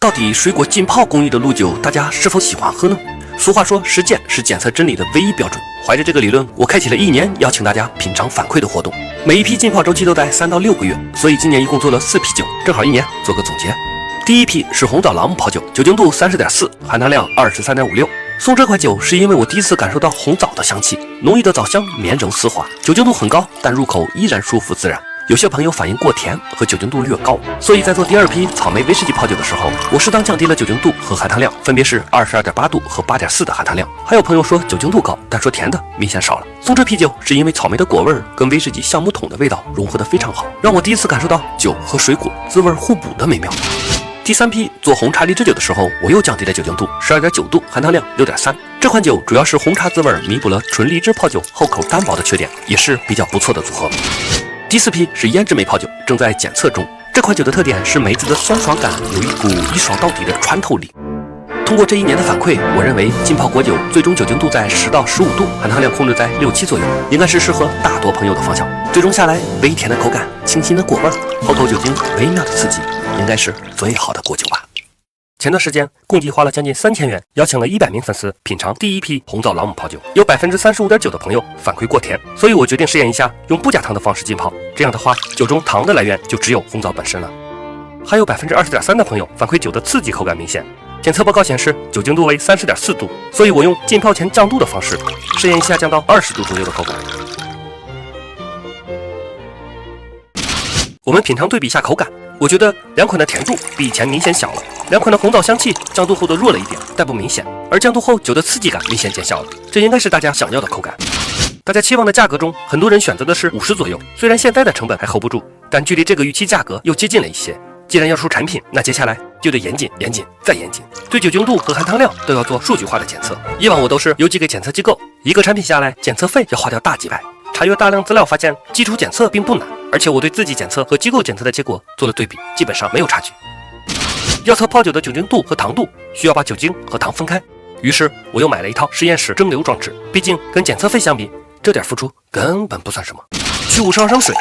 到底水果浸泡工艺的露酒，大家是否喜欢喝呢？俗话说，实践是检测真理的唯一标准。怀着这个理论，我开启了1年邀请大家品尝反馈的活动。每一批浸泡周期都在3到6个月，所以今年一共做了4批酒，正好1年做个总结。第一批是红枣朗姆泡酒，酒精度30.4，含糖量23.56。送这款酒是因为我第一次感受到红枣的香气，浓郁的枣香绵柔丝滑，酒精度很高，但入口依然舒服自然。有些朋友反映过甜和酒精度略高，所以在做第2批草莓威士忌泡酒的时候，我适当降低了酒精度和含糖量，分别是22.8度和8.4的含糖量。还有朋友说酒精度高，但说甜的明显少了。送这批酒是因为草莓的果味跟威士忌橡木桶的味道融合得非常好，让我第一次感受到酒和水果滋味互补的美妙。第3批做红茶荔枝酒的时候，我又降低了酒精度12.9度，含糖量6.3。这款酒主要是红茶滋味弥补了纯荔枝泡酒后口单薄的缺点，也是比较不错的组合。第4批是胭脂梅泡酒，正在检测中。这款酒的特点是梅子的酸爽感有一股一爽到底的穿透力。通过这1年的反馈，我认为浸泡果酒最终酒精度在10到15度，含糖量控制在6、7左右，应该是适合大多朋友的方向。最终下来，微甜的口感，清新的果味，后口酒精微妙的刺激，应该是最好的果酒吧。前段时间共计花了将近3000元，邀请了100名粉丝品尝第1批红枣朗姆泡酒，有 35.9% 的朋友反馈过甜，所以我决定试验一下用不加糖的方式浸泡，这样的话酒中糖的来源就只有红枣本身了。还有 20.3% 的朋友反馈酒的刺激口感明显，检测报告显示酒精度为30.4度，所以我用浸泡前降度的方式试验一下降到20度左右的口感。我们品尝对比一下口感，我觉得2款的甜度比以前明显小了，2款的红枣香气降度后的弱了一点，但不明显，而降度后酒的刺激感明显减小了，这应该是大家想要的口感。大家期望的价格中，很多人选择的是50左右，虽然现在的成本还 hold 不住，但距离这个预期价格又接近了一些。既然要出产品，那接下来就得严谨再严谨，对酒精度和含糖量都要做数据化的检测。以往我都是邮寄给检测机构，一个产品下来检测费要花掉大几百。查阅大量资料发现，基础检测并不难，而且我对自己检测和机构检测的结果做了对比，基本上没有差距。要测泡酒的酒精度和糖度，需要把酒精和糖分开，于是我又买了一套实验室蒸馏装置，毕竟跟检测费相比，这点付出根本不算什么。取50毫升水，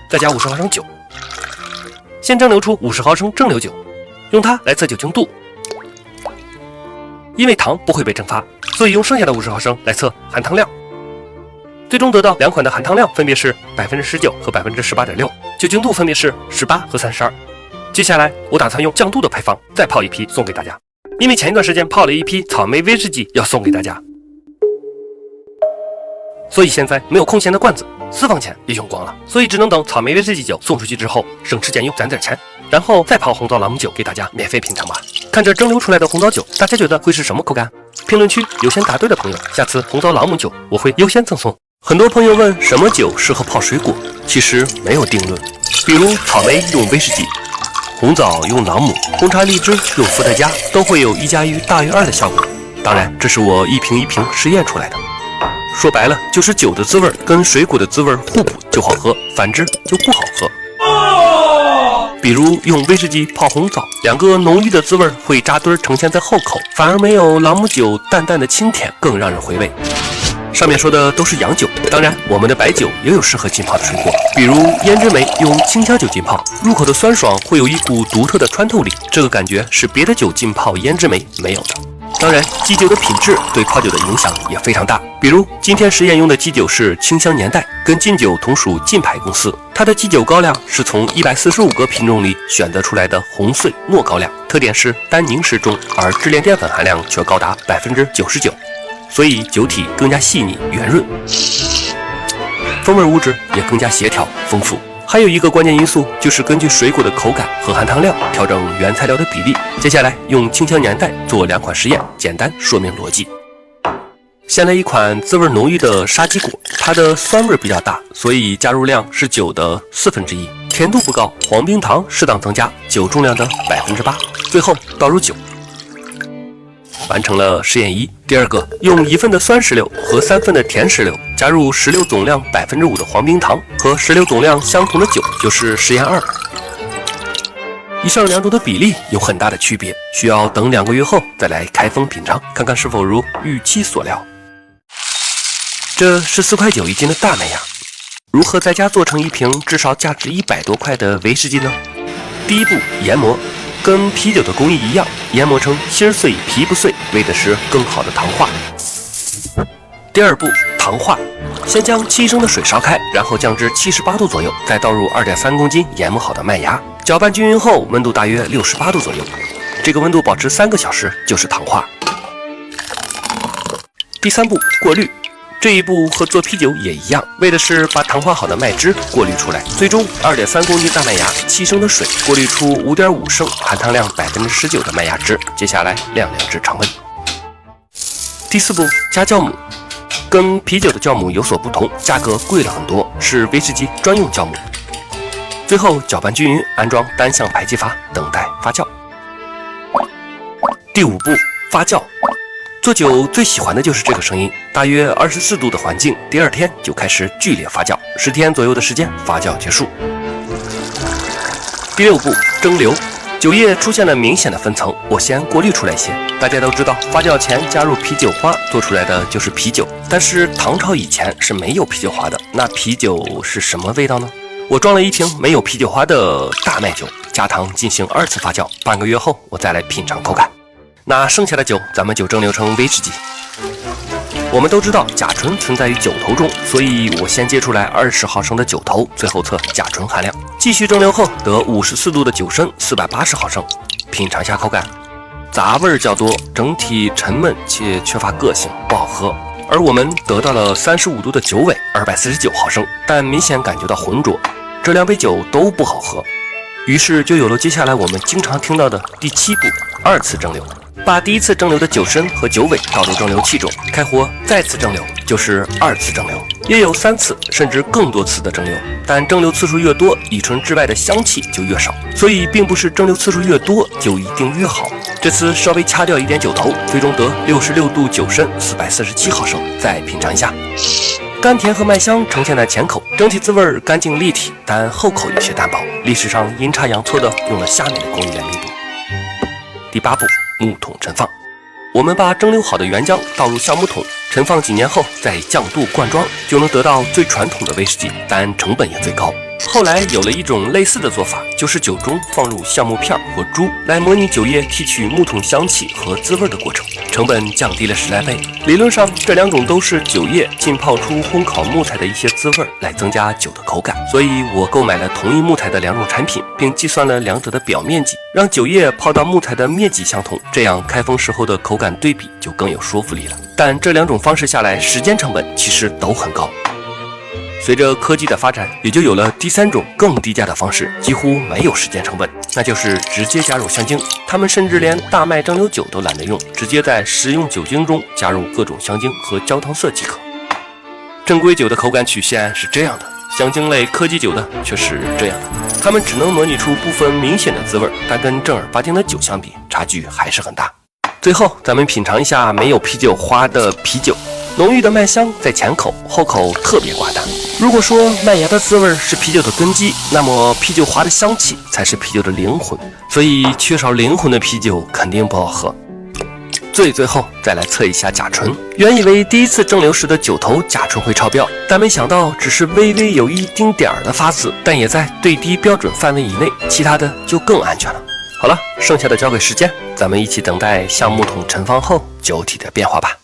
再加50毫升酒，先蒸馏出50毫升蒸馏酒，用它来测酒精度。因为糖不会被蒸发，所以用剩下的50毫升来测含糖量。最终得到2款的含糖量分别是 19% 和 18.6%， 酒精度分别是18和32。接下来我打算用降度的配方再泡1批送给大家，因为前一段时间泡了1批草莓威士忌要送给大家，所以现在没有空闲的罐子，私房钱也用光了，所以只能等草莓威士忌酒送出去之后省吃俭用攒点钱，然后再泡红枣朗姆酒给大家免费品尝吧。看着蒸馏出来的红枣酒，大家觉得会是什么口感？评论区有先答对的朋友，下次红枣朗姆酒我会优先赠送。很多朋友问什么酒适合泡水果，其实没有定论，比如草莓用威士忌，红枣用朗姆，红茶荔枝用伏特加，都会有1+1=2的效果。当然这是我一瓶一瓶实验出来的，说白了就是酒的滋味跟水果的滋味互补就好喝，反之就不好喝。比如用威士忌泡红枣，2个浓郁的滋味会扎堆呈现在后口，反而没有朗姆酒淡淡的清甜更让人回味。上面说的都是洋酒，当然我们的白酒也有适合浸泡的水果，比如胭脂梅用青椒酒浸泡，入口的酸爽会有一股独特的穿透力，这个感觉是别的酒浸泡胭脂梅没有的。当然基酒的品质对泡酒的影响也非常大，比如今天实验用的基酒是清香年代，跟金酒同属金牌公司，它的基酒高粱是从145个品种里选择出来的红穗糯高粱，特点是单宁适中，而支链淀粉含量却高达99%，所以酒体更加细腻圆润，风味物质也更加协调丰富。还有一个关键因素就是根据水果的口感和含糖量调整原材料的比例。接下来用清香年代做2款实验，简单说明逻辑。先来一款滋味浓郁的沙棘果，它的酸味比较大，所以加入量是酒的1/4，甜度不高，黄冰糖适当增加，酒重量的8%。最后倒入酒，完成了实验1。第2个，用1份的酸石榴和3份的甜石榴，加入石榴总量5%的黄冰糖和石榴总量相同的酒，就是实验2。以上2种的比例有很大的区别，需要等2个月后再来开封品尝，看看是否如预期所料。这14块9一斤的大麦芽，如何在家做成一瓶至少价值100多块的威士忌呢？第一步，研磨。跟啤酒的工艺一样，研磨成芯儿碎皮不碎，为的是更好的糖化。第二步，糖化。先将7升的水烧开，然后降至78度左右，再倒入2.3公斤研磨好的麦芽，搅拌均匀后，温度大约68度左右。这个温度保持3个小时就是糖化。第三步，过滤。这一步和做啤酒也一样，为的是把糖化好的麦汁过滤出来。最终2.3公斤大麦芽，7升的水过滤出5.5升，含糖量19%的麦芽汁。接下来晾2至常温。第四步，加酵母。跟啤酒的酵母有所不同，价格贵了很多，是威士忌专用酵母。最后搅拌均匀，安装单向排气阀，等待发酵。第五步，发酵。做酒最喜欢的就是这个声音，大约24度的环境，第2天就开始剧烈发酵，10天左右的时间发酵结束。第6步，蒸馏。酒液出现了明显的分层，我先过滤出来一些。大家都知道，发酵前加入啤酒花做出来的就是啤酒，但是唐朝以前是没有啤酒花的，那啤酒是什么味道呢？我装了一瓶没有啤酒花的大麦酒，加糖进行2次发酵，半个月后我再来品尝口感。那剩下的酒咱们就蒸馏成威士忌。我们都知道甲醇存在于酒头中，所以我先接出来20毫升的酒头，最后测甲醇含量。继续蒸馏后得54度的酒身480毫升，品尝下口感。杂味较多，整体沉闷且缺乏个性，不好喝。而我们得到了35度的酒尾249毫升，但明显感觉到浑浊。这2杯酒都不好喝，于是就有了接下来我们经常听到的第7步，2次蒸馏。把第1次蒸馏的酒身和酒尾倒入蒸馏器中，开火再次蒸馏，就是2次蒸馏。也有3次甚至更多次的蒸馏，但蒸馏次数越多，乙醇之外的香气就越少，所以并不是蒸馏次数越多就一定越好。这次稍微掐掉一点酒头，最终得66度酒身447毫升，再品尝一下。甘甜和麦香呈现在前口，整体滋味干净立体，但后口有些单薄。历史上阴差阳错的用了下面的工艺来弥补。第8步，木桶陈放。我们把蒸馏好的原浆倒入橡木桶，陈放几年后再降度灌装，就能得到最传统的威士忌，但成本也最高。后来有了一种类似的做法，就是酒中放入橡木片或珠，来模拟酒液提取木桶香气和滋味的过程，成本降低了10来倍。理论上，这2种都是酒液浸泡出烘烤木材的一些滋味，来增加酒的口感。所以我购买了同一木材的2种产品，并计算了2者的表面积，让酒液泡到木材的面积相同，这样开封时候的口感对比就更有说服力了。但这2种方式下来，时间成本其实都很高。随着科技的发展，也就有了第3种更低价的方式，几乎没有时间成本，那就是直接加入香精。他们甚至连大麦蒸馏酒都懒得用，直接在食用酒精中加入各种香精和焦糖色即可。正规酒的口感曲线是这样的，香精类科技酒的却是这样的。它们只能模拟出部分明显的滋味，但跟正儿八经的酒相比，差距还是很大。最后，咱们品尝一下没有啤酒花的啤酒。浓郁的麦香在前口，后口特别寡淡。如果说麦芽的滋味是啤酒的根基，那么啤酒花的香气才是啤酒的灵魂。所以缺少灵魂的啤酒肯定不好喝。最后再来测一下甲醇。原以为第1次蒸馏时的酒头甲醇会超标，但没想到只是微微有一丁点儿的发紫，但也在最低标准范围以内，其他的就更安全了。好了，剩下的交给时间，咱们一起等待橡木桶陈放后酒体的变化吧。